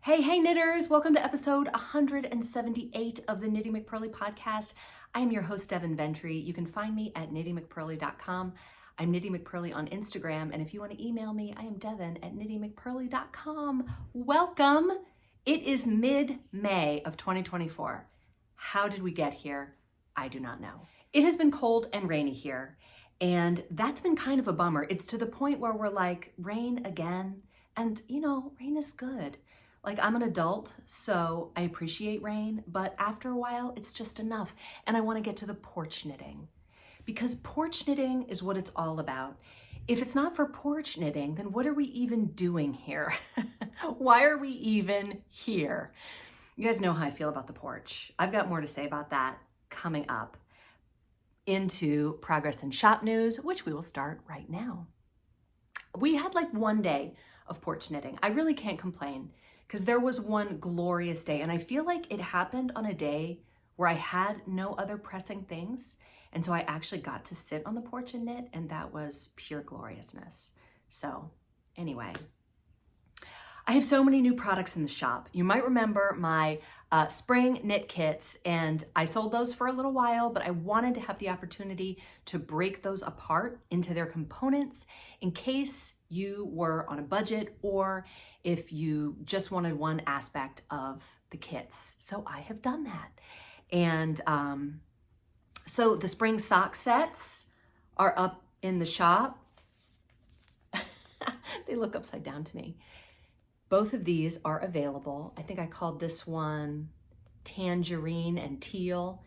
Hey knitters, welcome to episode 178 of the Knitty McPurly podcast. I am your host, Devin Ventry. You can find me at KnittyMcPurly.com. I'm Knitty McPurly on Instagram, and if you want to email me, I am Devin at KnittyMcPurly.com. Welcome. It is mid-May of 2024. How did we get here? I do not know. It has been cold and rainy here, and that's been kind of a bummer. It's to the point where we're like, rain again? And you know, rain is good. Like, I'm an adult, so I appreciate rain, but after a while, it's just enough. And I want to get to the porch knitting, because porch knitting is what it's all about. If it's not for porch knitting, then what are we even doing here? Why are we even here? You guys know how I feel about the porch. I've got more to say about that coming up into progress and shop news, which we will start right now. We had like one day of porch knitting. I really can't complain, because there was one glorious day, and I feel like it happened on a day where I had no other pressing things, and so I actually got to sit on the porch and knit, and that was pure gloriousness. So anyway, I have so many new products in the shop. You might remember my spring knit kits, and I sold those for a little while, but I wanted to have the opportunity to break those apart into their components in case you were on a budget or if you just wanted one aspect of the kits. So I have done that. And so the spring sock sets are up in the shop. They look upside down to me. Both of these are available. I think I called this one tangerine and teal,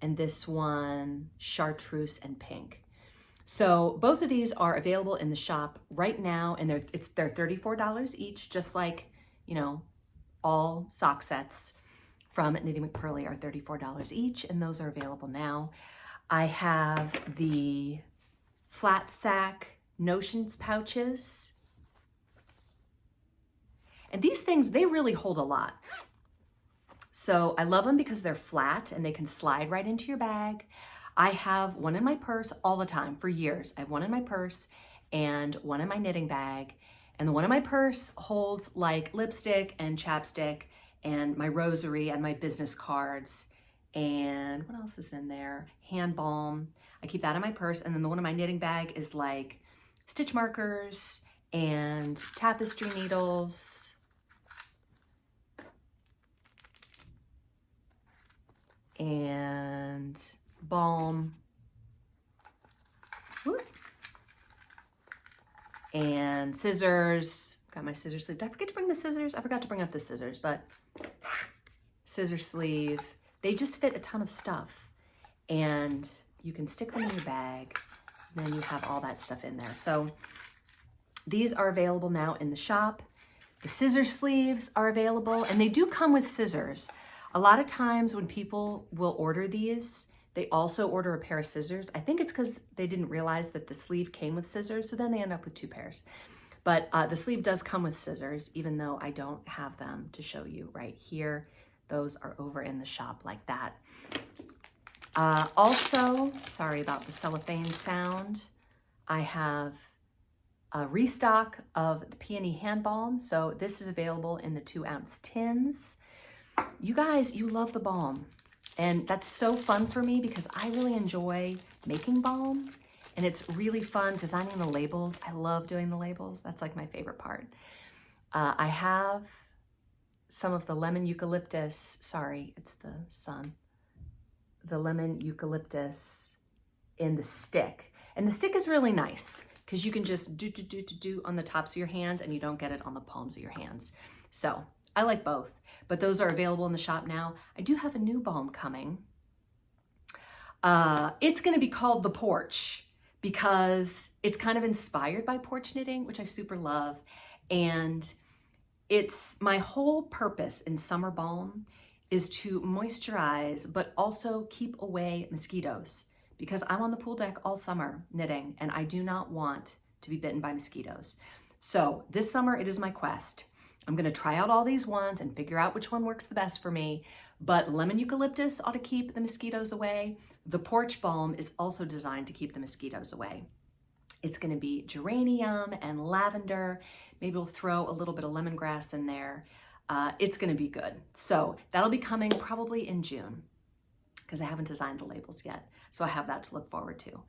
and this one chartreuse and pink. So both of these are available in the shop right now, and they're $34 each, just like, you know, all sock sets from Knitty McPurly are $34 each, and those are available now. I have the flat sack notions pouches. And these things, they really hold a lot. So I love them because they're flat and they can slide right into your bag. I have one in my purse all the time for years. I have one in my purse and one in my knitting bag. And the one in my purse holds like lipstick and chapstick and my rosary and my business cards. And what else is in there? Hand balm. I keep that in my purse. And then the one in my knitting bag is like stitch markers and tapestry needles. And balm. Whoop. And scissors. Got my scissor sleeve. Did I forget to bring the scissors? I forgot to bring up the scissors, but scissor sleeve. They just fit a ton of stuff. And you can stick them in your bag. And then you have all that stuff in there. So these are available now in the shop. The scissor sleeves are available, and they do come with scissors. A lot of times when people will order these, they also order a pair of scissors. I think it's because they didn't realize that the sleeve came with scissors, so then they end up with two pairs. But the sleeve does come with scissors, even though I don't have them to show you right here. Those are over in the shop like that. Also, sorry about the cellophane sound, I have a restock of the peony hand balm. So this is available in the 2-ounce tins. You guys, you love the balm, and that's so fun for me because I really enjoy making balm, and it's really fun designing the labels. I love doing the labels. That's like my favorite part. I have some of the lemon eucalyptus, sorry, it's the sun, the lemon eucalyptus in the stick. And the stick is really nice because you can just do on the tops of your hands, and you don't get it on the palms of your hands. So I like both, but those are available in the shop now. I do have a new balm coming. It's going to be called the Porch because it's kind of inspired by porch knitting, which I super love. And it's my whole purpose in summer balm is to moisturize, but also keep away mosquitoes, because I'm on the pool deck all summer knitting, and I do not want to be bitten by mosquitoes. So this summer, it is my quest. I'm gonna try out all these ones and figure out which one works the best for me, but lemon eucalyptus ought to keep the mosquitoes away. The porch balm is also designed to keep the mosquitoes away. It's gonna be geranium and lavender. Maybe we'll throw a little bit of lemongrass in there. It's gonna be good. So that'll be coming probably in June because I haven't designed the labels yet. So I have that to look forward to.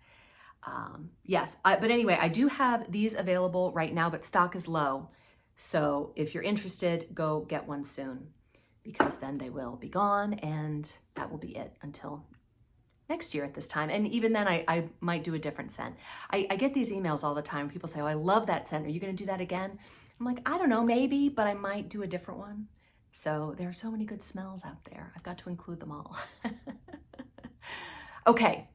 Yes, but anyway, I do have these available right now, but stock is low. So if you're interested, go get one soon because then they will be gone and that will be it until next year at this time. And even then I might do a different scent. I get these emails all the time. People say, oh, I love that scent. Are you gonna do that again? I'm like, I don't know, maybe, but I might do a different one. So there are so many good smells out there. I've got to include them all. Okay,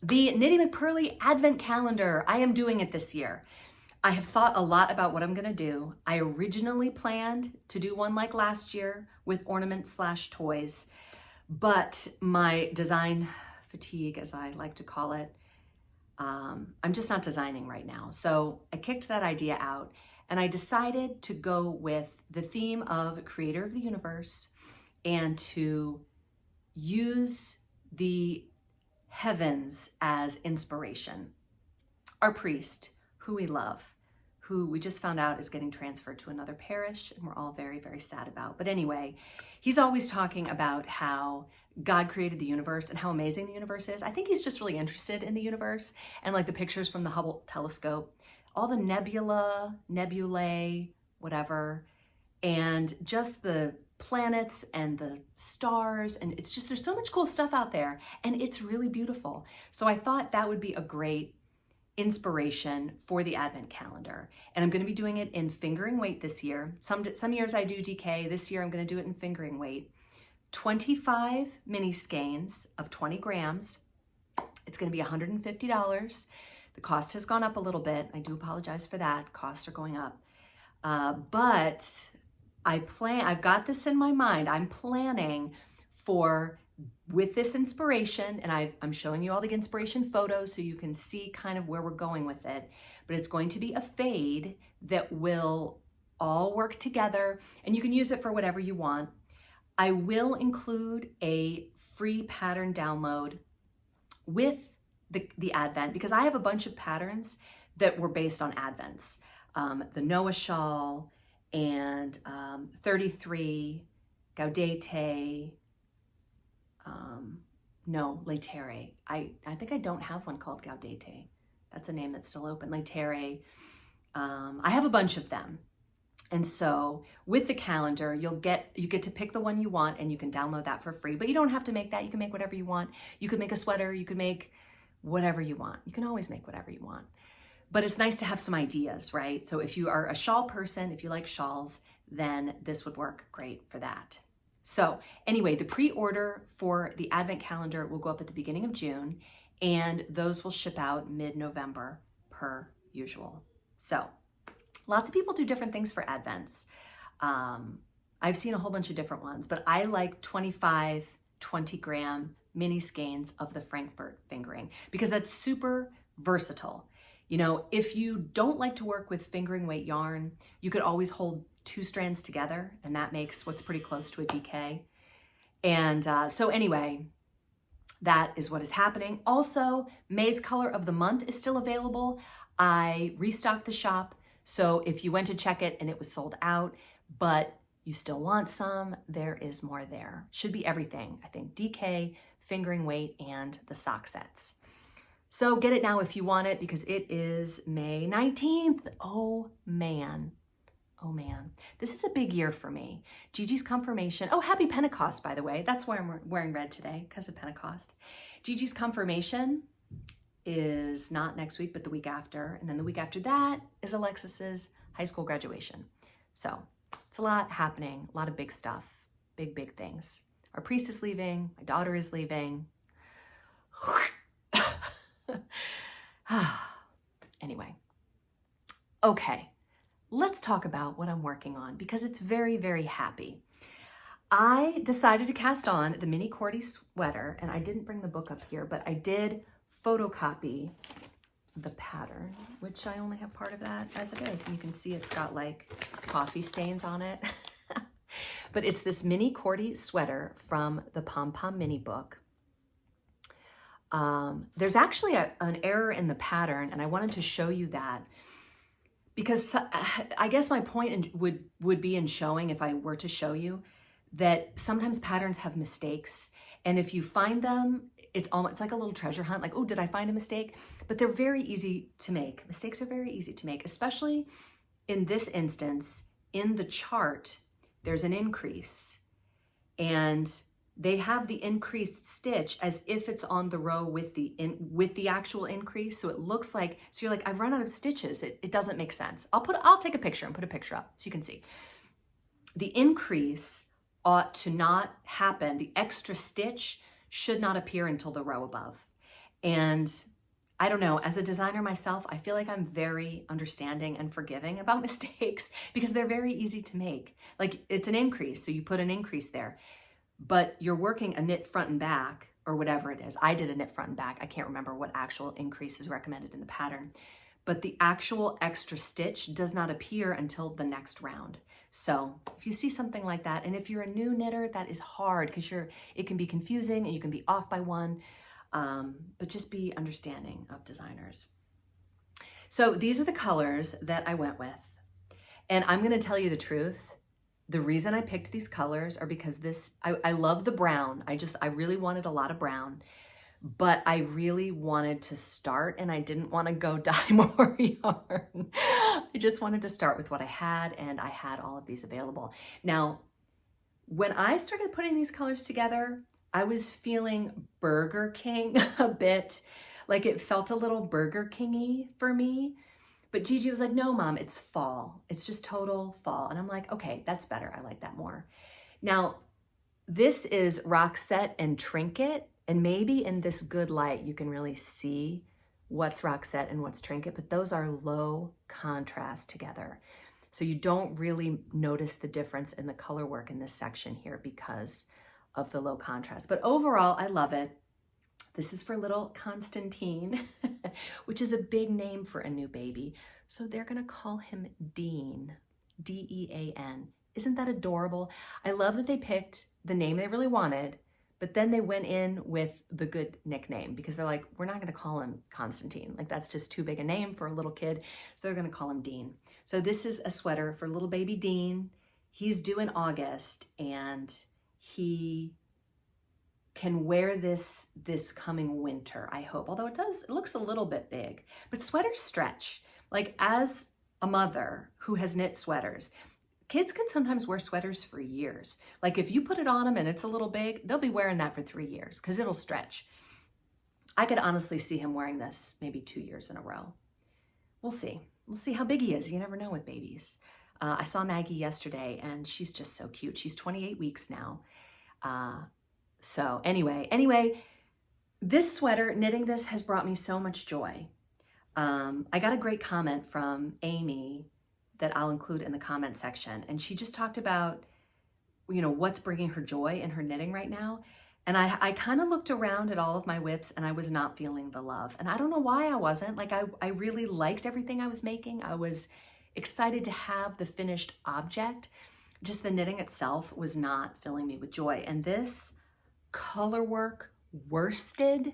the Knitty McPurly Advent Calendar. I am doing it this year. I have thought a lot about what I'm gonna do. I originally planned to do one like last year with ornaments / toys, but my design fatigue, as I like to call it, I'm just not designing right now. So I kicked that idea out and I decided to go with the theme of creator of the universe and to use the heavens as inspiration. Our priest, who we love, who we just found out is getting transferred to another parish, and we're all very, very sad about. But anyway, he's always talking about how God created the universe and how amazing the universe is. I think he's just really interested in the universe and like the pictures from the Hubble telescope, all the nebulae, whatever, and just the planets and the stars, and it's just, there's so much cool stuff out there and it's really beautiful. So I thought that would be a great inspiration for the Advent calendar. And I'm going to be doing it in fingering weight this year. Some years I do DK. This year I'm going to do it in fingering weight. 25 mini skeins of 20 grams. It's going to be $150. The cost has gone up a little bit. I do apologize for that. Costs are going up. But I've got this in my mind. I'm planning for, with this inspiration, and I'm showing you all the inspiration photos so you can see kind of where we're going with it, but it's going to be a fade that will all work together and you can use it for whatever you want. I will include a free pattern download with the Advent because I have a bunch of patterns that were based on Advents. The Noah shawl and 33, Gaudete, no, Laterre. I think I don't have one called Gaudete. That's a name that's still open. Laterre. I have a bunch of them. And so with the calendar, you get to pick the one you want and you can download that for free, but you don't have to make that. You can make whatever you want. You could make a sweater. You could make whatever you want. You can always make whatever you want. But it's nice to have some ideas, right? So if you are a shawl person, if you like shawls, then this would work great for that. So anyway, the pre-order for the Advent calendar will go up at the beginning of June, and those will ship out mid-November per usual. So lots of people do different things for Advents. I've seen a whole bunch of different ones, but I like 25, 20-gram mini skeins of the Frankfurt fingering because that's super versatile. You know, if you don't like to work with fingering weight yarn, you could always hold 2 strands together, and that makes what's pretty close to a DK. And so anyway, that is what is happening. Also, May's color of the month is still available. I restocked the shop, so if you went to check it and it was sold out, but you still want some, there is more there. Should be everything, I think, DK, fingering weight, and the sock sets. So get it now if you want it because it is May 19th. Oh man. Oh man. This is a big year for me. Gigi's confirmation. Oh, happy Pentecost, by the way. That's why I'm wearing red today, because of Pentecost. Gigi's confirmation is not next week, but the week after. And then the week after that is Alexis's high school graduation. So it's a lot happening, a lot of big stuff, big, big things. Our priest is leaving. My daughter is leaving. Anyway, okay, let's talk about what I'm working on because it's very, very happy. I decided to cast on the mini Cordy sweater, and I didn't bring the book up here, but I did photocopy the pattern, which I only have part of that as it is. And you can see it's got like coffee stains on it. But it's this mini Cordy sweater from the Pom Pom mini book. There's actually an error in the pattern, and I wanted to show you that because I guess my point would be in showing, if I were to show you, that sometimes patterns have mistakes. And if you find them, it's like a little treasure hunt, like, oh, did I find a mistake? But they're very easy to make. Mistakes are very easy to make, especially in this instance. In the chart, there's an increase, and they have the increased stitch as if it's on the row with the actual increase. So it looks like, so you're like, I've run out of stitches. It doesn't make sense. I'll take a picture and put a picture up so you can see. The increase ought to not happen. The extra stitch should not appear until the row above. And I don't know, as a designer myself, I feel like I'm very understanding and forgiving about mistakes because they're very easy to make. Like, it's an increase, so you put an increase there, but you're working a knit front and back or whatever it is. I did a knit front and back. I can't remember what actual increase is recommended in the pattern, but the actual extra stitch does not appear until the next round. So if you see something like that, and if you're a new knitter, that is hard because it can be confusing and you can be off by one, but just be understanding of designers. So these are the colors that I went with. And I'm gonna tell you the truth. The reason I picked these colors are because I love the brown. I really wanted a lot of brown, but I really wanted to start, and I didn't want to go dye more yarn. I just wanted to start with what I had, and I had all of these available. Now, when I started putting these colors together, I was feeling Burger King a bit, like it felt a little Burger King-y for me. But Gigi was like, no, Mom, it's fall. It's just total fall. And I'm like, okay, that's better. I like that more. Now, this is Roxette and Trinket. And maybe in this good light, you can really see what's Roxette and what's Trinket, but those are low contrast together. So you don't really notice the difference in the color work in this section here because of the low contrast. But overall, I love it. This is for little Constantine, which is a big name for a new baby. So they're gonna call him Dean, D-E-A-N. Isn't that adorable? I love that they picked the name they really wanted, but then they went in with the good nickname because they're like, we're not gonna call him Constantine. Like, that's just too big a name for a little kid. So they're gonna call him Dean. So this is a sweater for little baby Dean. He's due in August, and he can wear this coming winter, I hope. Although it looks a little bit big, but sweaters stretch. Like, as a mother who has knit sweaters, kids can sometimes wear sweaters for years. Like, if you put it on them and it's a little big, they'll be wearing that for 3 years because it'll stretch. I could honestly see him wearing this maybe 2 years in a row. We'll see. We'll see how big he is. You never know with babies. I saw Maggie yesterday, and she's just so cute. She's 28 weeks now. So anyway, this sweater, knitting this, has brought me so much joy. I got a great comment from Amy that I'll include in the comment section. And she just talked about, what's bringing her joy in her knitting right now. And I kind of looked around at all of my WIPs, and I was not feeling the love. And I don't know why I wasn't. Like, I really liked everything I was making. I was excited to have the finished object. Just the knitting itself was not filling me with joy. And this color work worsted,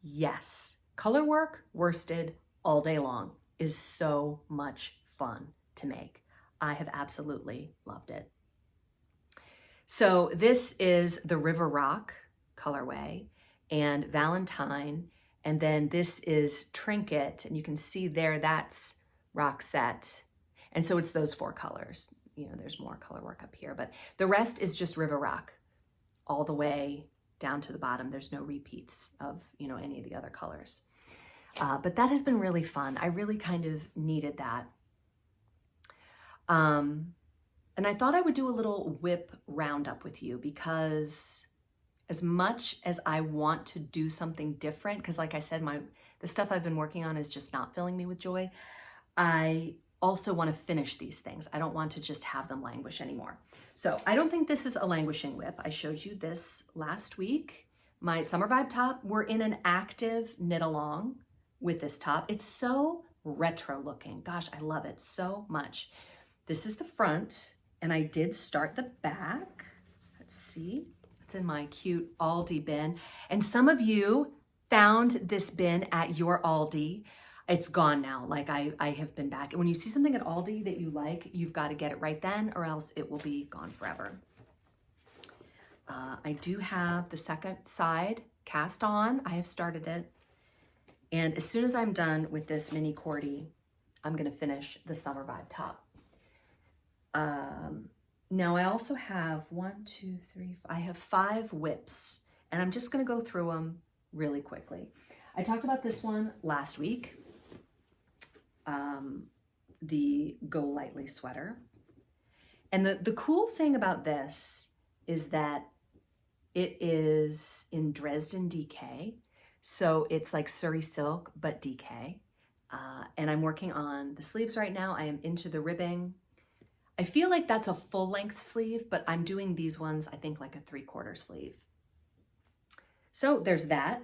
yes. Color work worsted all day long is so much fun to make. I have absolutely loved it. So this is the River Rock colorway and Valentine, and then this is Trinket, and you can see there that's Roxette. And so it's those 4 colors. There's more color work up here, but the rest is just River Rock all the way down to the bottom. There's no repeats of, any of the other colors. But that has been really fun. I really kind of needed that. And I thought I would do a little WIP roundup with you because as much as I want to do something different, because like I said, the stuff I've been working on is just not filling me with joy, I also want to finish these things. I don't want to just have them languish anymore. So I don't think this is a languishing WIP. I showed you this last week. My summer vibe top, we're in an active knit along with this top. It's so retro looking. Gosh, I love it so much. This is the front, and I did start the back. Let's see, it's in my cute Aldi bin. And some of you found this bin at your Aldi. It's gone now. Like I have been back. And when you see something at Aldi that you like, you've got to get it right then or else it will be gone forever. I do have the second side cast on. I have started it. And as soon as I'm done with this mini cordie, I'm going to finish the summer Vibe top. Now I also have I have 5 WiPs, and I'm just going to go through them really quickly. I talked about this one last week, the Go Lightly sweater. And the cool thing about this is that it is in Dresden DK. So it's like Surrey silk, but DK. And I'm working on the sleeves right now. I am into the ribbing. I feel like that's a full length sleeve, but I'm doing these ones, I think like a 3/4 sleeve. So there's that.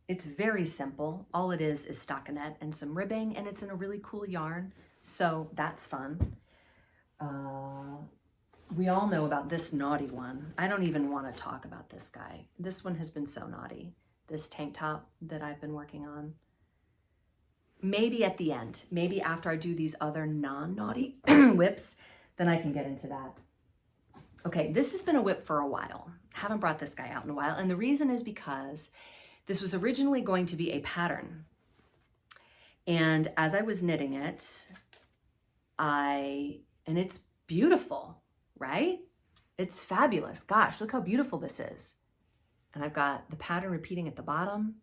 It's very simple. All it is stockinette and some ribbing, and it's in a really cool yarn. So that's fun. We all know about this naughty one. I don't even want to talk about this guy. This one has been so naughty. This tank top that I've been working on. Maybe at the end, maybe after I do these other non-naughty WiPs, then I can get into that. Okay, this has been a WiP for a while. Haven't brought this guy out in a while. And the reason is because this was originally going to be a pattern. And as I was knitting it, and it's beautiful, right? It's fabulous. Gosh, look how beautiful this is. And I've got the pattern repeating at the bottom.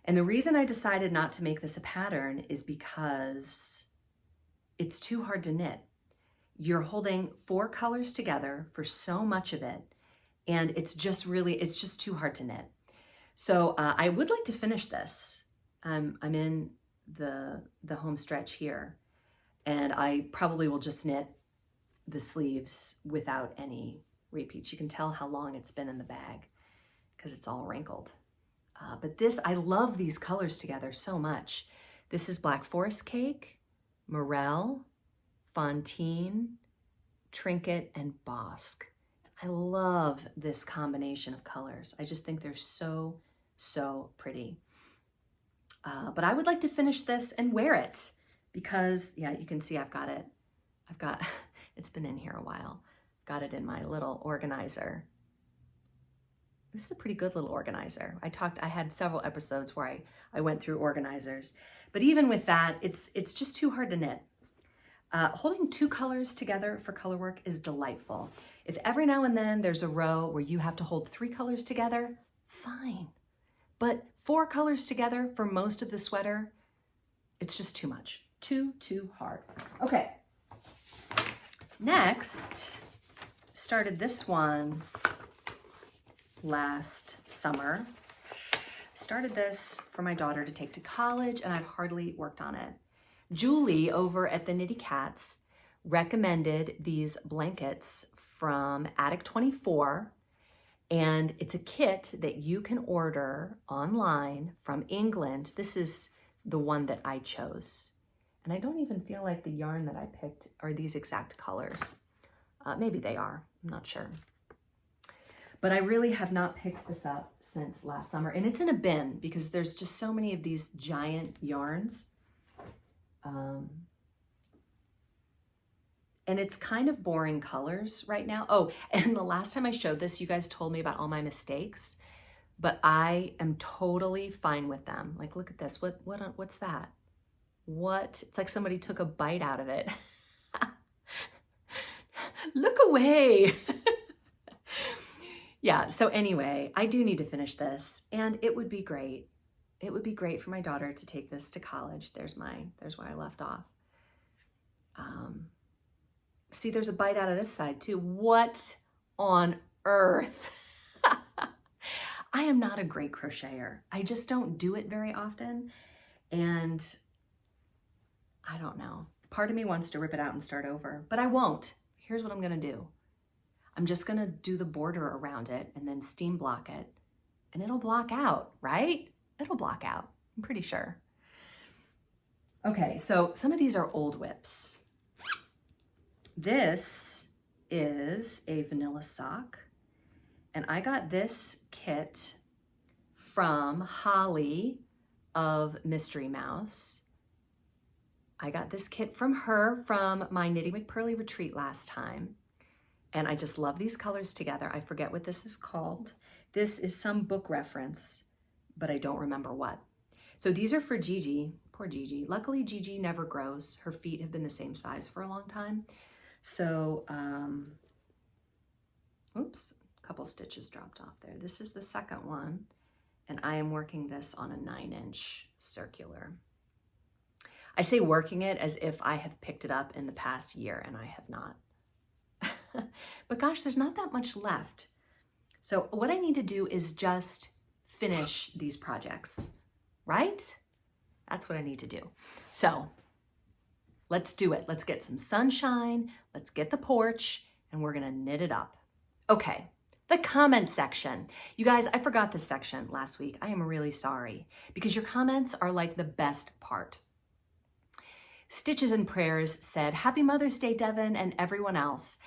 And the reason I decided not to make this a pattern is because it's too hard to knit. You're holding 4 colors together for so much of it, and it's just too hard to knit. So I would like to finish this. I'm in the home stretch here, and I probably will just knit the sleeves without any repeats. You can tell how long it's been in the bag because it's all wrinkled. But this, I love these colors together so much. This is Black Forest Cake, Morel, Fontaine, Trinket, and Bosque. I love this combination of colors. I just think they're so, so pretty. But I would like to finish this and wear it because, yeah, you can see I've got, it's been in here a while. Got it in my little organizer. This is a pretty good little organizer. I had several episodes where I went through organizers, but even with that, it's just too hard to knit. Holding 2 colors together for color work is delightful. If every now and then there's a row where you have to hold 3 colors together, fine. But 4 colors together for most of the sweater, it's just too much. Too hard. Okay. Next, started this one last summer. Started this for my daughter to take to college, and I've hardly worked on it. Julie over at the Knitty Cats recommended these blankets from Attic 24, and it's a kit that you can order online from England. This is the one that I chose, and I don't even feel like the yarn that I picked are these exact colors. Maybe they are, I'm not sure. But I really have not picked this up since last summer, and it's in a bin because there's just so many of these giant yarns. And it's kind of boring colors right now. Oh, and the last time I showed this, you guys told me about all my mistakes, but I am totally fine with them. Like, look at this. What's that? What? It's like somebody took a bite out of it. Look away. Yeah, so anyway, I do need to finish this, and it would be great. It would be great for my daughter to take this to college. There's where I left off. See, there's a bite out of this side too. What on earth? I am not a great crocheter. I just don't do it very often. And I don't know. Part of me wants to rip it out and start over, but I won't. Here's what I'm gonna do. I'm just gonna do the border around it and then steam block it, and it'll block out, right? It'll block out, I'm pretty sure. Okay, so some of these are old WiPs. This is a vanilla sock, and I got this kit from Holly of Mystery Mouse, I got this kit from her from my Knitty McPurly retreat last time. And I just love these colors together. I forget what this is called. This is some book reference, but I don't remember what. So these are for Gigi, poor Gigi. Luckily, Gigi never grows. Her feet have been the same size for a long time. So, oops, a couple stitches dropped off there. This is the second one, and I am working this on a 9-inch circular. I say working it as if I have picked it up in the past year, and I have not. But gosh, there's not that much left. So what I need to do is just finish these projects, right? That's what I need to do. So let's do it. Let's get some sunshine. Let's get the porch, and we're gonna knit it up. Okay, the comment section. You guys, I forgot this section last week. I am really sorry because your comments are like the best part. Stitches and Prayers said, Happy Mother's Day, Devin, and everyone else.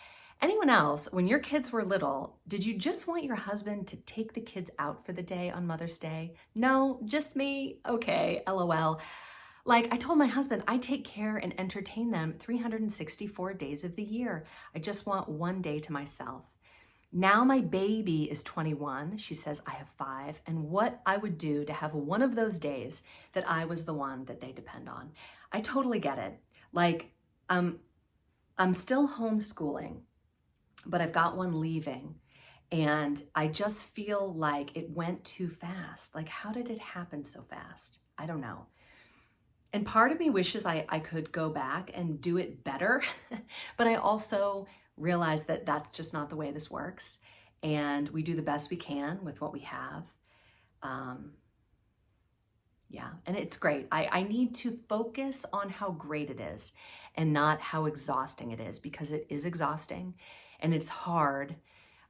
Anyone else, when your kids were little, did you just want your husband to take the kids out for the day on Mother's Day? No, just me? Okay, LOL. Like I told my husband, I take care and entertain them 364 days of the year. I just want one day to myself. Now my baby is 21. She says I have 5, and what I would do to have one of those days that I was the one that they depend on. I totally get it. Like, I'm still homeschooling, but I've got one leaving, and I just feel like it went too fast. Like, how did it happen so fast? I don't know. And part of me wishes I could go back and do it better, but I also realize that that's just not the way this works, and we do the best we can with what we have. Yeah, and it's great. I need to focus on how great it is and not how exhausting it is, because it is exhausting and it's hard.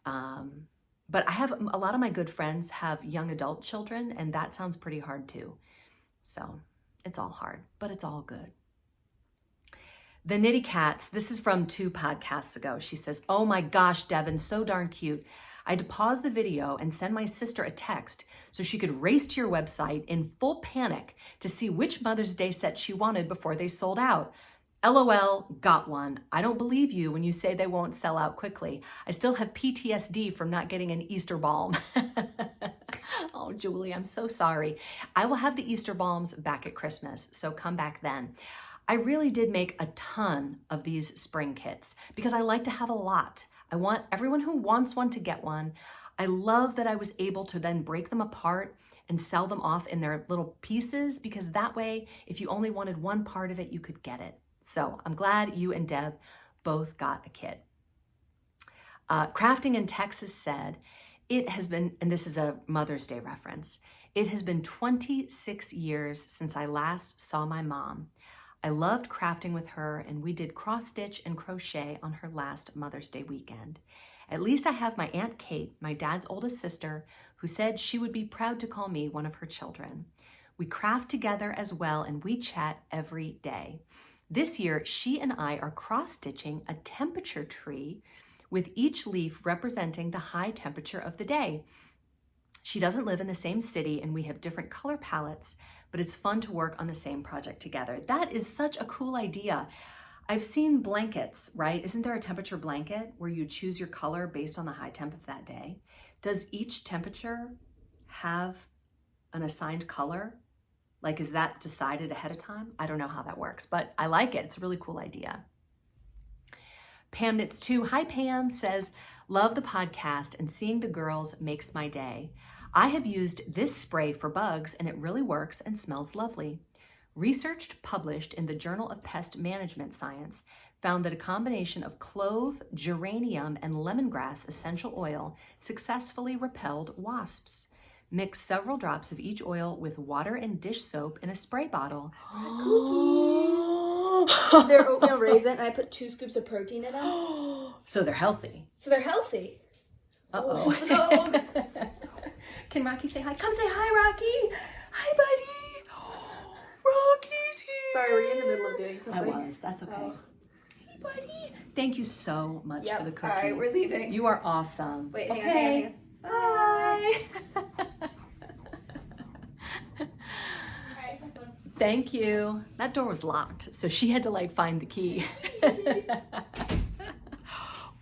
But I have a lot of my good friends have young adult children, and that sounds pretty hard too. So it's all hard, but it's all good. The Knitty Cats, this is from 2 podcasts ago. She says, oh my gosh, Devin, so darn cute. I had to pause the video and send my sister a text so she could race to your website in full panic to see which Mother's Day set she wanted before they sold out. LOL, got one. I don't believe you when you say they won't sell out quickly. I still have PTSD from not getting an Easter balm. Oh, Julie, I'm so sorry. I will have the Easter balms back at Christmas, so come back then. I really did make a ton of these spring kits because I like to have a lot. I want everyone who wants one to get one. I love that I was able to then break them apart and sell them off in their little pieces, because that way, if you only wanted one part of it, you could get it. So I'm glad you and Deb both got a kit. Crafting in Texas said, it has been, and this is a Mother's Day reference, it has been 26 years since I last saw my mom. I loved crafting with her, and we did cross stitch and crochet on her last Mother's Day weekend. At least I have my Aunt Kate, my dad's oldest sister, who said she would be proud to call me one of her children. We craft together as well, and we chat every day. This year, she and I are cross-stitching a temperature tree with each leaf representing the high temperature of the day. She doesn't live in the same city, and we have different color palettes, but it's fun to work on the same project together. That is such a cool idea. I've seen blankets, right? Isn't there a temperature blanket where you choose your color based on the high temp of that day? Does each temperature have an assigned color? Like, is that decided ahead of time? I don't know how that works, but I like it. It's a really cool idea. Pam Knits 2, hi Pam, says, love the podcast and seeing the girls makes my day. I have used this spray for bugs and it really works and smells lovely. Research published in the Journal of Pest Management Science found that a combination of clove, geranium, and lemongrass essential oil successfully repelled wasps. Mix several drops of each oil with water and dish soap in a spray bottle. Cookies. They're oatmeal raisin, and I put 2 scoops of protein in them. So they're healthy. Uh-oh. Can Rocky say hi? Come say hi, Rocky. Hi, buddy. Rocky's here. Sorry, were you in the middle of doing something? I was. That's okay. Oh. Hey, buddy. Thank you so much for the cookie. All right, we're leaving. You are awesome. Wait, okay. hang on. Bye. Thank you. That door was locked, so she had to like find the key.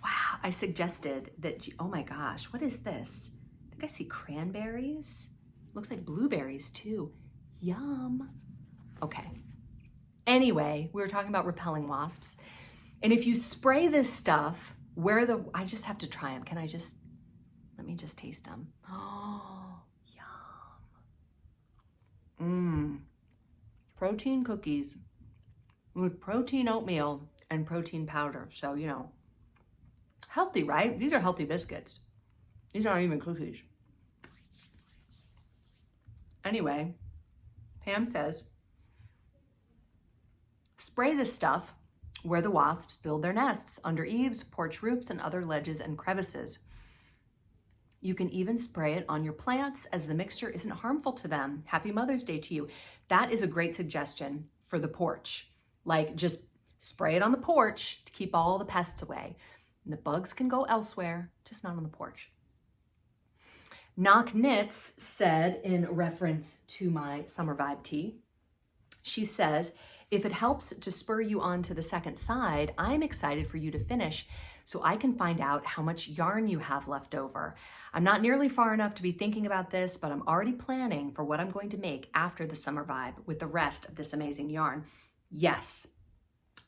Wow, I suggested that, oh my gosh, what is this? I think I see cranberries. Looks like blueberries too. Yum. Okay. Anyway, we were talking about repelling wasps. And if you spray this stuff, I just have to try them. Let me just taste them. Oh, yum. Protein cookies with protein oatmeal and protein powder. So, you know, healthy, right? These are healthy biscuits. These aren't even cookies. Anyway, Pam says, spray this stuff where the wasps build their nests, under eaves, porch roofs, and other ledges and crevices. You can even spray it on your plants as the mixture isn't harmful to them. Happy Mother's Day to you. That is a great suggestion for the porch. Like, just spray it on the porch to keep all the pests away. And the bugs can go elsewhere, just not on the porch. Knock Knits said, in reference to my summer vibe tea, she says, if it helps to spur you on to the second side, I'm excited for you to finish so I can find out how much yarn you have left over. I'm not nearly far enough to be thinking about this, but I'm already planning for what I'm going to make after the summer vibe with the rest of this amazing yarn. Yes,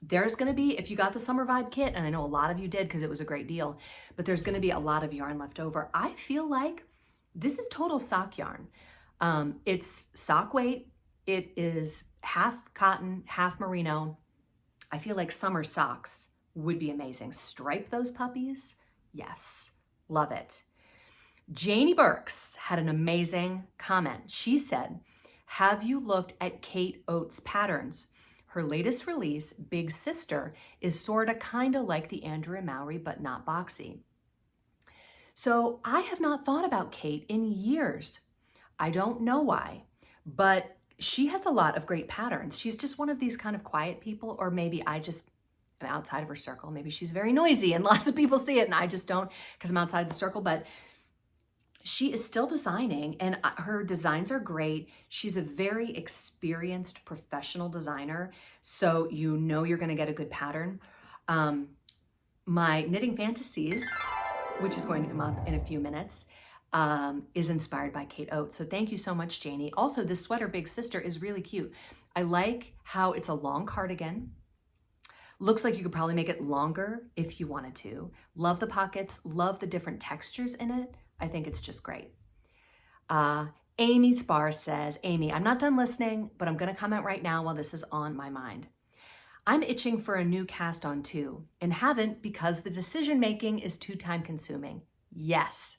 there's gonna be, if you got the summer vibe kit, and I know a lot of you did because it was a great deal, but there's gonna be a lot of yarn left over. I feel like this is total sock yarn. It's sock weight. It is half cotton, half merino. I feel like summer socks would be amazing. Stripe those puppies. Yes, love it. Janie Burks had an amazing comment. She said, have you looked at Kate Oates' patterns? Her latest release, Big Sister, is sorta kinda like the Andrea Mowry, but not boxy. So I have not thought about Kate in years. I don't know why, but she has a lot of great patterns. She's just one of these kind of quiet people, or maybe I just am outside of her circle. Maybe she's very noisy and lots of people see it and I just don't because I'm outside the circle, but she is still designing and her designs are great. She's a very experienced professional designer, so you know you're gonna get a good pattern. My Knitting Fantasies, which is going to come up in a few minutes, is inspired by Kate Oates. So thank you so much, Janie. Also, this sweater, Big Sister, is really cute. I like how it's a long cardigan. Looks like you could probably make it longer if you wanted to. Love the pockets, love the different textures in it. I think it's just great. Amy Spar says, Amy, I'm not done listening, but I'm gonna comment right now while this is on my mind. I'm itching for a new cast on too, and haven't because the decision-making is too time-consuming. Yes.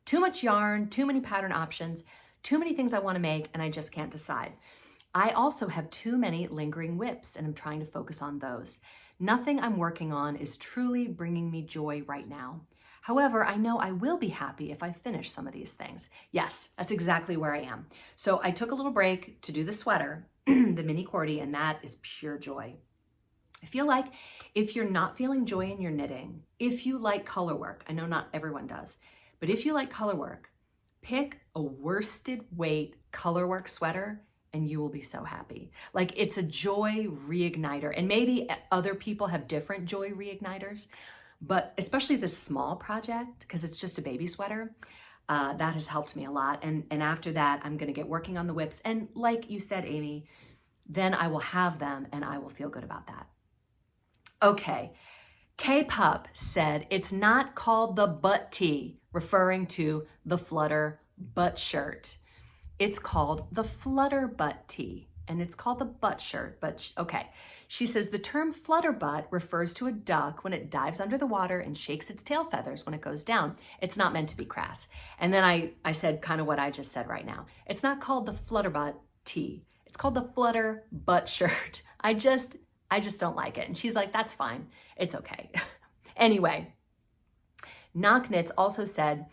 Too much yarn, too many pattern options, too many things I wanna make, and I just can't decide. I also have too many lingering WIPs, and I'm trying to focus on those. Nothing I'm working on is truly bringing me joy right now. However, I know I will be happy if I finish some of these things. Yes, that's exactly where I am. So I took a little break to do the sweater, the mini Cordy, and that is pure joy. I feel like if you're not feeling joy in your knitting, if you like color work, I know not everyone does, but if you like color work, pick a worsted weight color work sweater and you will be so happy. Like, it's a joy reigniter, and maybe other people have different joy reigniters, but especially this small project, because it's just a baby sweater, that has helped me a lot. And after that, I'm gonna get working on the WIPs. And like you said, Amy, then I will have them and I will feel good about that. Okay, K-Pup said, it's not called the butt tee, referring to the Flutter butt shirt. It's called the Flutter butt tee, and it's called the butt shirt, but okay. She says the term flutter butt refers to a duck when it dives under the water and shakes its tail feathers when it goes down. It's not meant to be crass. And then I said kind of what I just said right now. It's not called the flutter butt tee. It's called the Flutter butt shirt. I just don't like it. And she's like, that's fine. It's okay. Anyway, Knock Knits also said,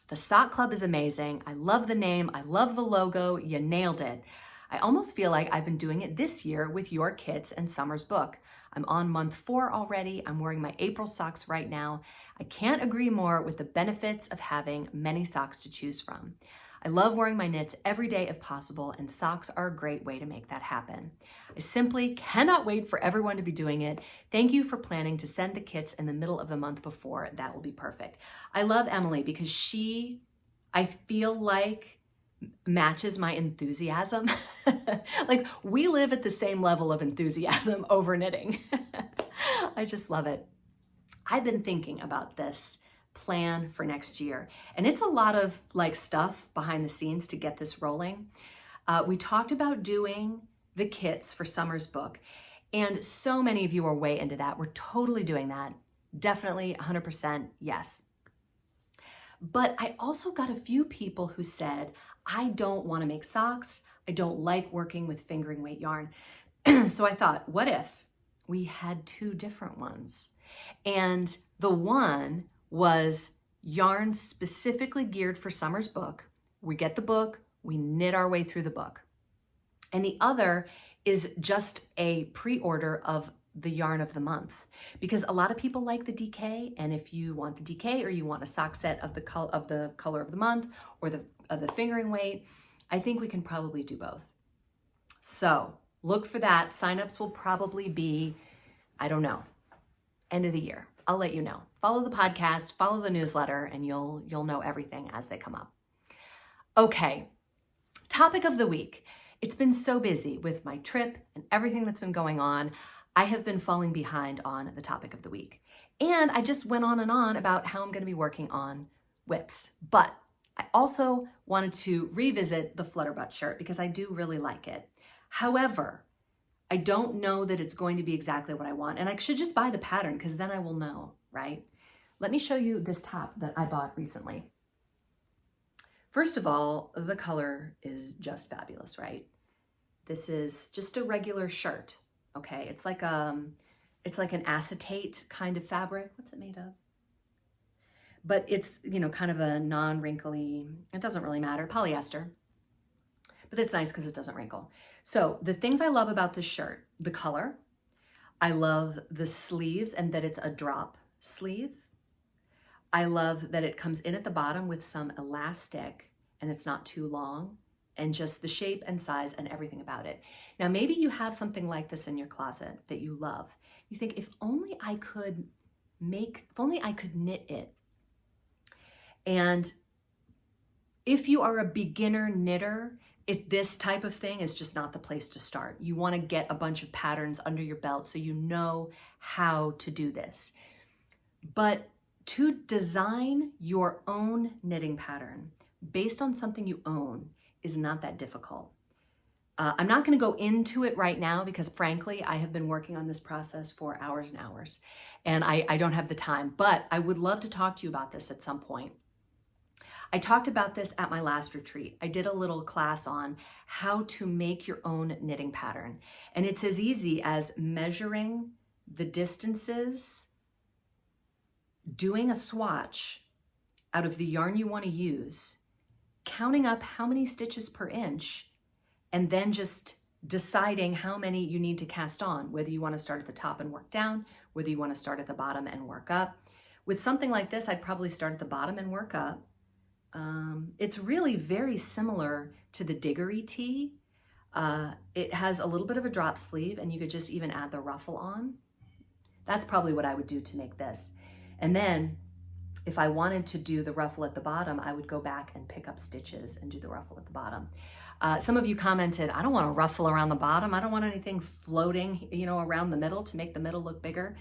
the sock club is amazing. I love the name. I love the logo. You nailed it. I almost feel like I've been doing it this year with your kits and Summer's book. I'm on month 4 already. I'm wearing my April socks right now. I can't agree more with the benefits of having many socks to choose from. I love wearing my knits every day if possible, and socks are a great way to make that happen. I simply cannot wait for everyone to be doing it. Thank you for planning to send the kits in the middle of the month before. That will be perfect. I love Emily because she, I feel like, matches my enthusiasm. Like we live at the same level of enthusiasm over knitting. I just love it. I've been thinking about this plan for next year, and it's a lot of like stuff behind the scenes to get this rolling. We talked about doing the kits for summer's book, and so many of you are way into that. We're totally doing that. Definitely 100% yes. But I also got a few people who said, I don't want to make socks. I don't like working with fingering weight yarn. So I thought, what if we had two different ones? And the one was yarn specifically geared for summer's book. We get the book, we knit our way through the book. And the other is just a pre-order of the yarn of the month, because a lot of people like the DK, and if you want the DK or you want a sock set of the color of the month or the fingering weight, I think we can probably do both. So look for that. Signups will probably be, I don't know, end of the year. I'll let you know. Follow the podcast, follow the newsletter, and you'll know everything as they come up. Okay, topic of the week. It's been so busy with my trip and everything that's been going on. I have been falling behind on the topic of the week. And I just went on and on about how I'm going to be working on WIPs. But I also wanted to revisit the Flutterbutt shirt because I do really like it. However, I don't know that it's going to be exactly what I want. And I should just buy the pattern because then I will know, right? Let me show you this top that I bought recently. First of all, the color is just fabulous, right? This is just a regular shirt. Okay, it's like an acetate kind of fabric. What's it made of? But it's, you know, kind of a non-wrinkly, it doesn't really matter, polyester. But it's nice because it doesn't wrinkle. So the things I love about this shirt, the color, I love the sleeves and that it's a drop sleeve. I love that it comes in at the bottom with some elastic and it's not too long, and just the shape and size and everything about it. Now, maybe you have something like this in your closet that you love. You think, if only I could knit it. And if you are a beginner knitter, this type of thing is just not the place to start. You want to get a bunch of patterns under your belt so you know how to do this. But to design your own knitting pattern based on something you own is not that difficult. I'm not going to go into it right now because frankly, I have been working on this process for hours and hours and I don't have the time, but I would love to talk to you about this at some point. I talked about this at my last retreat. I did a little class on how to make your own knitting pattern. And it's as easy as measuring the distances, doing a swatch out of the yarn you want to use, counting up how many stitches per inch, and then just deciding how many you need to cast on, whether you want to start at the top and work down, whether you want to start at the bottom and work up. With something like this, I'd probably start at the bottom and work up. It's really very similar to the Diggory tee. It has a little bit of a drop sleeve and you could just even add the ruffle on. That's probably what I would do to make this. And then if I wanted to do the ruffle at the bottom, I would go back and pick up stitches and do the ruffle at the bottom. Some of you commented, I don't want a ruffle around the bottom. I don't want anything floating, around the middle to make the middle look bigger.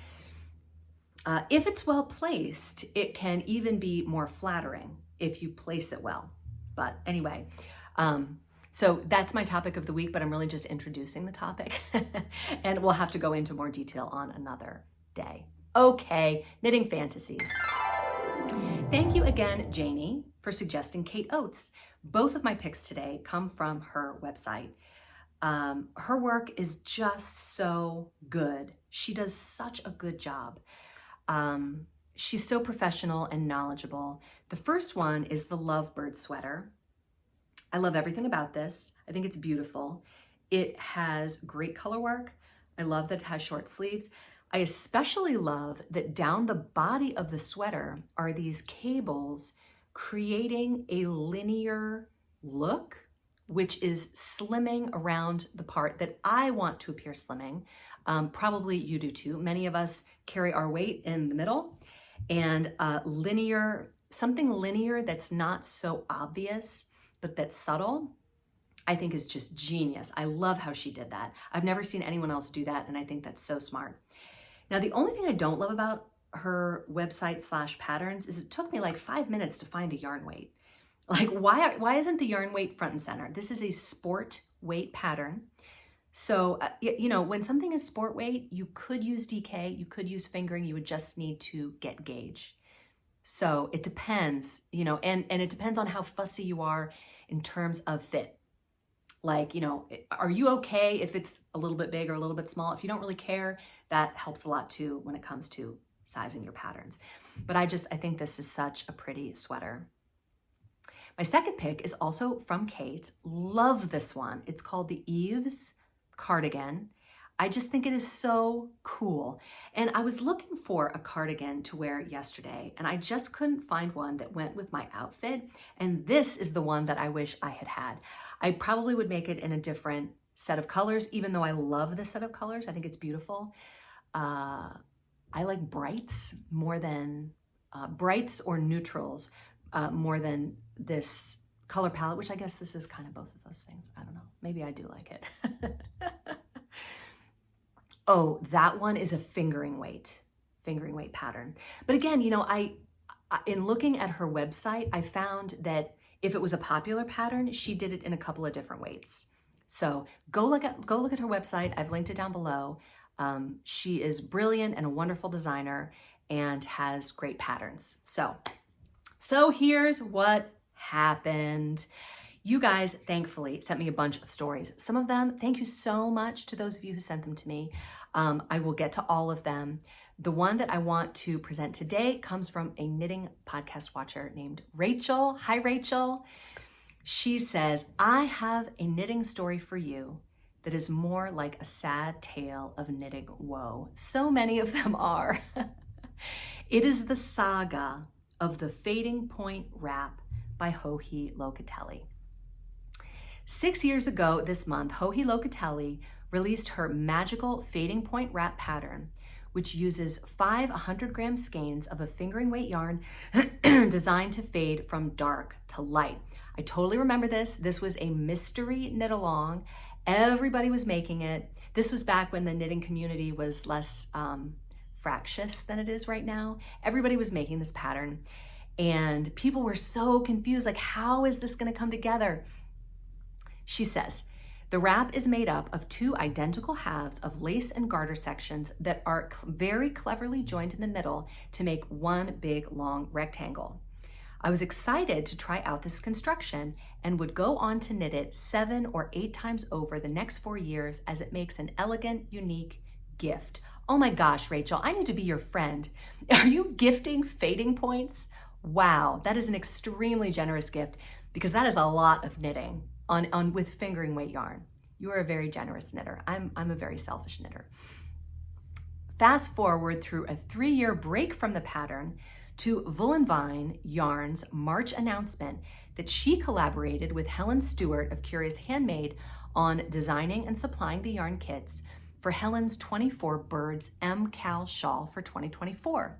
If it's well placed, it can even be more flattering if you place it well. But anyway, so that's my topic of the week, but I'm really just introducing the topic and we'll have to go into more detail on another day. Okay, knitting fantasies. Thank you again, Janie, for suggesting Kate Oates. Both of my picks today come from her website. Her work is just so good. She does such a good job. She's so professional and knowledgeable. The first one is the Lovebird sweater. I love everything about this. I think it's beautiful. It has great color work. I love that it has short sleeves. I especially love that down the body of the sweater are these cables creating a linear look, which is slimming around the part that I want to appear slimming. Probably you do too. Many of us carry our weight in the middle, and something linear that's not so obvious, but that's subtle, I think is just genius. I love how she did that. I've never seen anyone else do that, and I think that's so smart. Now, the only thing I don't love about her website / patterns is it took me like 5 minutes to find the yarn weight. Like, why isn't the yarn weight front and center? This is a sport weight pattern. So, when something is sport weight, you could use DK, you could use fingering, you would just need to get gauge. So it depends, and it depends on how fussy you are in terms of fit. Like, are you okay if it's a little bit big or a little bit small? If you don't really care, that helps a lot too when it comes to sizing your patterns. But I think this is such a pretty sweater. My second pick is also from Kate. Love this one. It's called the Eves cardigan. I just think it is so cool. And I was looking for a cardigan to wear yesterday, and I just couldn't find one that went with my outfit. And this is the one that I wish I had had. I probably would make it in a different set of colors, even though I love this set of colors. I think it's beautiful. I like brights more than brights or neutrals more than this color palette, which I guess this is kind of both of those things. I don't know. Maybe I do like it. Oh, that one is a fingering weight pattern. But again, in looking at her website, I found that if it was a popular pattern, she did it in a couple of different weights. So go look at her website. I've linked it down below. She is brilliant and a wonderful designer and has great patterns. So here's what happened. You guys, thankfully, sent me a bunch of stories. Some of them, thank you so much to those of you who sent them to me. I will get to all of them. The one that I want to present today comes from a knitting podcast watcher named Rachel. Hi, Rachel. She says, I have a knitting story for you that is more like a sad tale of knitting woe. So many of them are. It is the saga of the Fading Point wrap by Joji Locatelli. 6 years ago this month, Joji Locatelli released her magical Fading Point wrap pattern, which uses 5 100-gram skeins of a fingering weight yarn designed to fade from dark to light. I totally remember this. This was a mystery knit along. Everybody was making it. This was back when the knitting community was less fractious than it is right now. Everybody was making this pattern, and people were so confused, like, how is this going to come together? She says, the wrap is made up of 2 identical halves of lace and garter sections that are very cleverly joined in the middle to make one big long rectangle. I was excited to try out this construction and would go on to knit it 7 or 8 times over the next 4 years, as it makes an elegant, unique gift. Oh my gosh, Rachel, I need to be your friend. Are you gifting fading points? Wow, that is an extremely generous gift, because that is a lot of knitting on with fingering weight yarn. You are a very generous knitter. I'm a very selfish knitter. Fast forward through a 3-year break from the pattern to Wool & Vine Yarn's March announcement that she collaborated with Helen Stewart of Curious Handmade on designing and supplying the yarn kits for Helen's 24 Birds M-Cal shawl for 2024.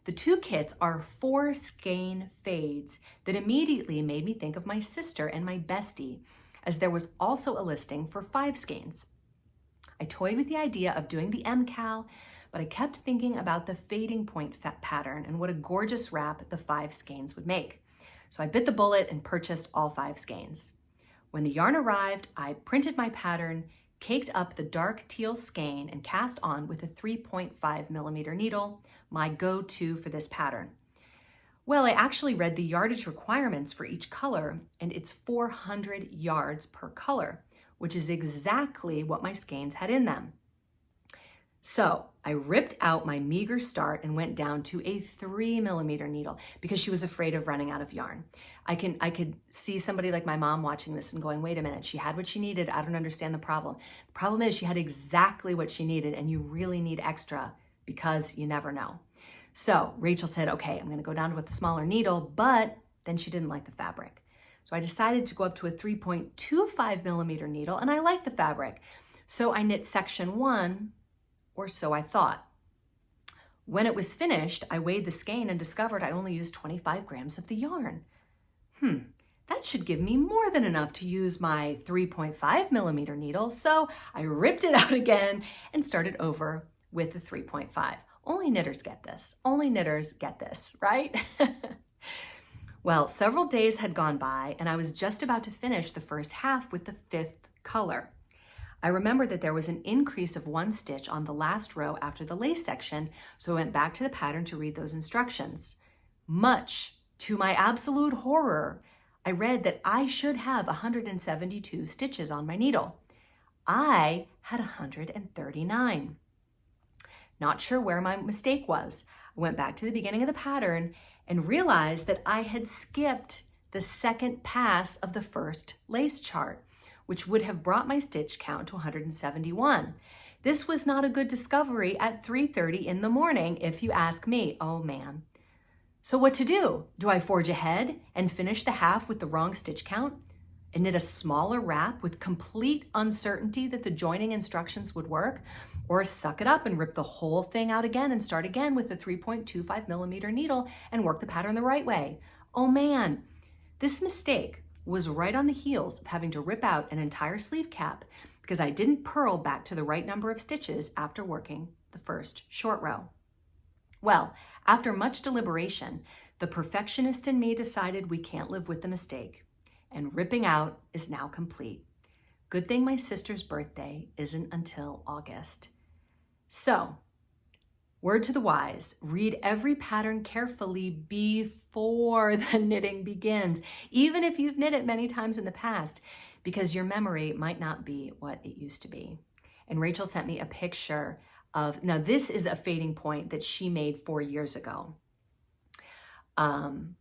The 2 kits are 4 skein fades that immediately made me think of my sister and my bestie, as there was also a listing for 5 skeins. I toyed with the idea of doing the M-Cal, but I kept thinking about the Fading Point pattern and what a gorgeous wrap the 5 skeins would make. So I bit the bullet and purchased all 5 skeins. When the yarn arrived, I printed my pattern, caked up the dark teal skein, and cast on with a 3.5 millimeter needle, my go-to for this pattern. Well, I actually read the yardage requirements for each color, and it's 400 yards per color, which is exactly what my skeins had in them. So I ripped out my meager start and went down to a 3 millimeter needle because she was afraid of running out of yarn. I could see somebody like my mom watching this and going, wait a minute, she had what she needed. I don't understand the problem. The problem is she had exactly what she needed, and you really need extra because you never know. So Rachel said, okay, I'm going to go down with the smaller needle, but then she didn't like the fabric. So I decided to go up to a 3.25 millimeter needle, and I like the fabric. So I knit section 1, or so I thought. When it was finished, I weighed the skein and discovered I only used 25 grams of the yarn. That should give me more than enough to use my 3.5 millimeter needle, so I ripped it out again and started over with the 3.5. Only knitters get this. Only knitters get this, right? Well, several days had gone by and I was just about to finish the first half with the 5th color. I remembered that there was an increase of 1 stitch on the last row after the lace section, so I went back to the pattern to read those instructions. Much to my absolute horror, I read that I should have 172 stitches on my needle. I had 139. Not sure where my mistake was. I went back to the beginning of the pattern and realized that I had skipped the second pass of the first lace chart, which would have brought my stitch count to 171. This was not a good discovery at 3:30 in the morning, if you ask me. Oh man. So what to do? Do I forge ahead and finish the half with the wrong stitch count and knit a smaller wrap with complete uncertainty that the joining instructions would work? Or suck it up and rip the whole thing out again and start again with the 3.25 millimeter needle and work the pattern the right way? Oh man, this mistake was right on the heels of having to rip out an entire sleeve cap because I didn't purl back to the right number of stitches after working the first short row. Well, after much deliberation, the perfectionist in me decided we can't live with the mistake, and ripping out is now complete. Good thing my sister's birthday isn't until August. So, word to the wise, read every pattern carefully before the knitting begins, even if you've knit it many times in the past, because your memory might not be what it used to be. And Rachel sent me a picture of, now this is a fading point that she made 4 years ago. And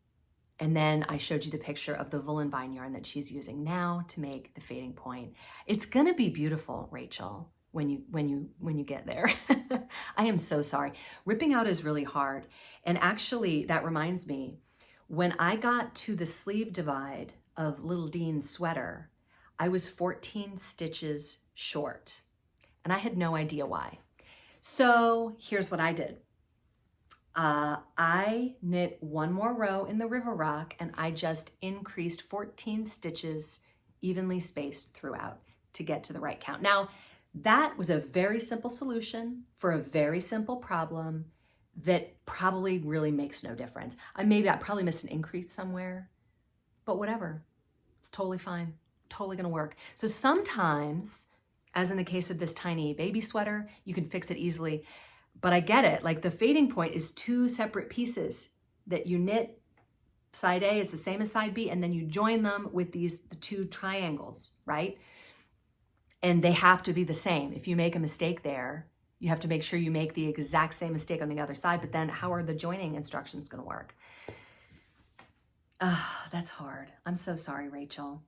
then I showed you the picture of the woolen vine yarn that she's using now to make the fading point. It's gonna be beautiful, Rachel, when you get there. I am so sorry. Ripping out is really hard. And actually that reminds me, when I got to the sleeve divide of Little Dean's sweater, I was 14 stitches short and I had no idea why. So here's what I did. I knit 1 more row in the River Rock and I just increased 14 stitches evenly spaced throughout to get to the right count. Now, that was a very simple solution for a very simple problem that probably really makes no difference. I probably missed an increase somewhere, but whatever, it's totally fine, totally gonna work. So sometimes, as in the case of this tiny baby sweater, you can fix it easily. But I get it, like the fading point is 2 separate pieces that you knit. Side A is the same as side B, and then you join them with the 2 triangles, right? And they have to be the same. If you make a mistake there, you have to make sure you make the exact same mistake on the other side, but then how are the joining instructions gonna work? That's hard. I'm so sorry, Rachel.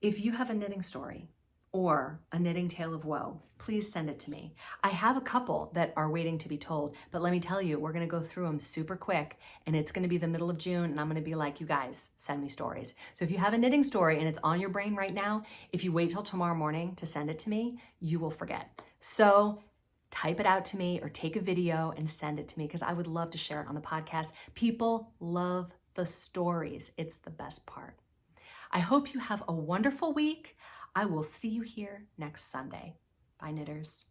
If you have a knitting story, or a knitting tale of woe, please send it to me. I have a couple that are waiting to be told, but let me tell you, we're gonna go through them super quick and it's gonna be the middle of June and I'm gonna be like, you guys, send me stories. So if you have a knitting story and it's on your brain right now, if you wait till tomorrow morning to send it to me, you will forget. So type it out to me or take a video and send it to me because I would love to share it on the podcast. People love the stories. It's the best part. I hope you have a wonderful week. I will see you here next Sunday. Bye, knitters.